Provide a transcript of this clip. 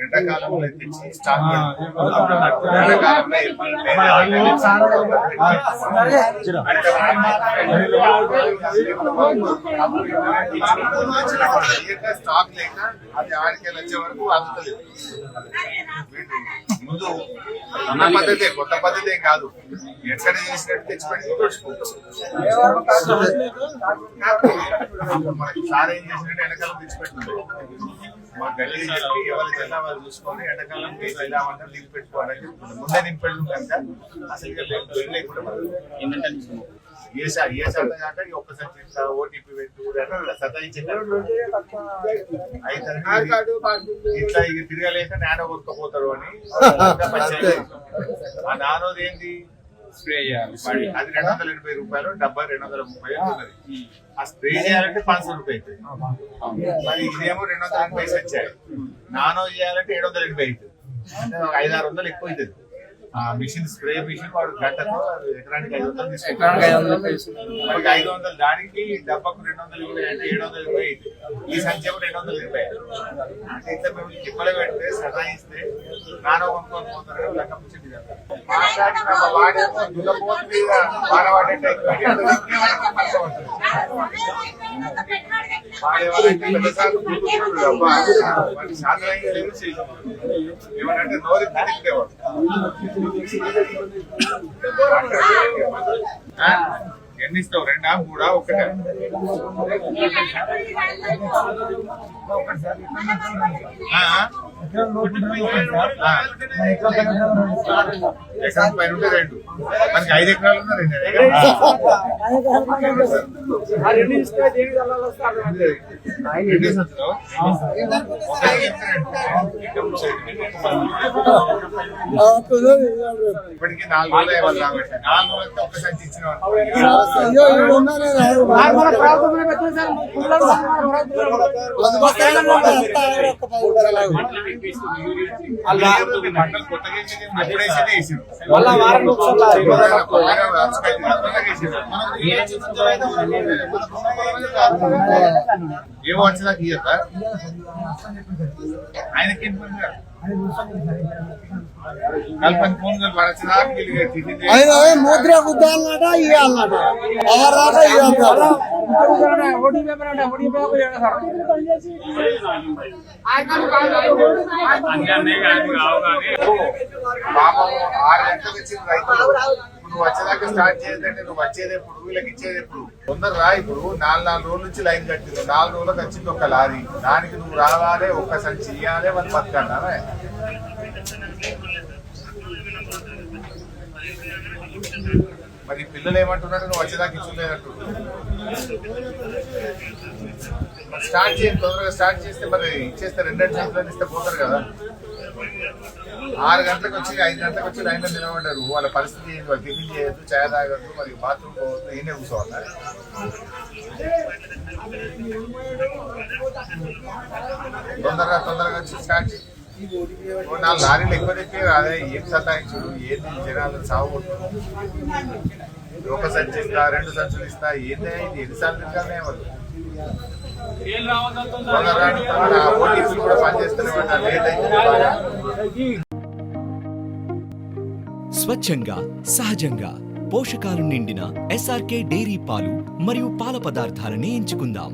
ఎండాకాలంలో తెచ్చి stock stock లేక అది ఆడికి వచ్చే వరకు అందుతలేదు. ముందు ఉన్న పద్ధతే, కొత్త పద్ధతే కాదు, ఎక్కడ చేసినట్టు తెచ్చిపెట్టి తుడుచుకోవచ్చు. మనకి సార్ ఏం చేసినట్టు ఎండాకాలం తెచ్చిపెట్టింది, మా గల్లీ చెప్పి ఎవరు తెల్లా వాళ్ళు చూసుకొని ఎండాకాలం వెళ్ళామంటే లింక్ పెట్టుకోవాలని చెప్తుంది. ముందే నింపెళ్ళు కనుక అసలు లేకుండా ఏ శాతం కాక ఒక్కసారి ఓటీపీ పెట్టు ఇట్లా ఇక తిరగలేక నానో కొట్టుకుపోతారు అని. ఆ నానోది ఏంటి, స్ప్రే చేయాలి, అది 280 రూపాయలు, డబ్బా 230 ఉన్నది. ఆ స్ప్రే చేయాలంటే 500 రూపాయలు అవుతుంది. మరి ఇదేమో 280 వచ్చాయి. నానో చేయాలంటే 780 అవుతుంది, 500-600 ఎక్కువ అవుతుంది. ఆ మిషన్, స్ప్రే మిషన్ వాడు గంటకు ఎకరానికి 500 తీసుకుంటాడు. 500 దానికి డబ్బాకు 220 అంటే 720 అవుతుంది. ఈ సంఖ్య 220 అంటే ఇంత మేము తిప్పలు పెడితే సదాయిస్తే నానో కొనుక్కొని పోతారు. లెక్క వాడే దుల్లపోతు మీద వాడవాడే ఏమంటే నోరు తిరిగేవాడు. ఎన్ని ఇస్తావు, 2, 3, 1? ఎకరం పైన ఉంటే 2, మనకి 5 ఎకరాలు ఉన్నా 2 ఇప్పటికి 4 రోజులు ఇవ్వాలి కాబట్టి 4 రోజులతో ఒక సంచి ఇచ్చిన ఏమో వచ్చేదాకా ఇయ్యదా ఆయనకి ముద్ర గుద్దాలన్నట ఇవ్వాలన్నట పాపం 6 గంటలకు వచ్చింది రైతులు. నువ్వు వచ్చేదాకా స్టార్ట్ చేయదంటే నువ్వు వచ్చేది ఎప్పుడు, వీళ్ళకి ఇచ్చేది ఎప్పుడు? తొందరగా ఇప్పుడు 4 రోజుల నుంచి లైన్ కట్టింది, 4 రోజులకు వచ్చింది ఒక లారీ. దానికి నువ్వు రావాలి, ఒక్క సంచి ఇయ్యాలి, వాళ్ళు బతకండి. మరి పిల్లలు ఏమంటున్నారు, నువ్వు వచ్చేదాకా ఇచ్చలేదంటు. మరి స్టార్ట్ చేయండి, తొందరగా స్టార్ట్ చేస్తే మరి ఇచ్చేస్తే 2 సంవత్సరాలు ఇస్తే పోతారు కదా. 6 గంటలకు వచ్చి 5 గంటలకు వచ్చి లైన్లో నిలబడ్డారు. వాళ్ళ పరిస్థితి ఏంటి, వాళ్ళు టిఫిన్ చేయొద్దు, చాయ్ తాగద్దు, మరి బాత్రూమ్ పోవద్దు, ఈయనే కూర్చోవాలి. తొందరగా వచ్చి స్టార్ట్ చేయి. 4 లారీలు ఎక్కువ తెప్పి అదే ఏం సతాయించుడు, ఏంటి జనాలను సాగుకుంటున్నారు. ఒక సంచి ఇస్తా, 2 సంచులు ఇస్తా, ఏంటి ఇది ఎన్నిసార్లు తింటానే వాళ్ళు. ఓటీపీలు కూడా పనిచేస్తున్న లేట్ అయితే. స్వచ్ఛంగా, సహజంగా పోషకాలు నిండిన SRK డైరీ పాలు మరియు పాల పదార్థాలని ఎంచుకుందాం.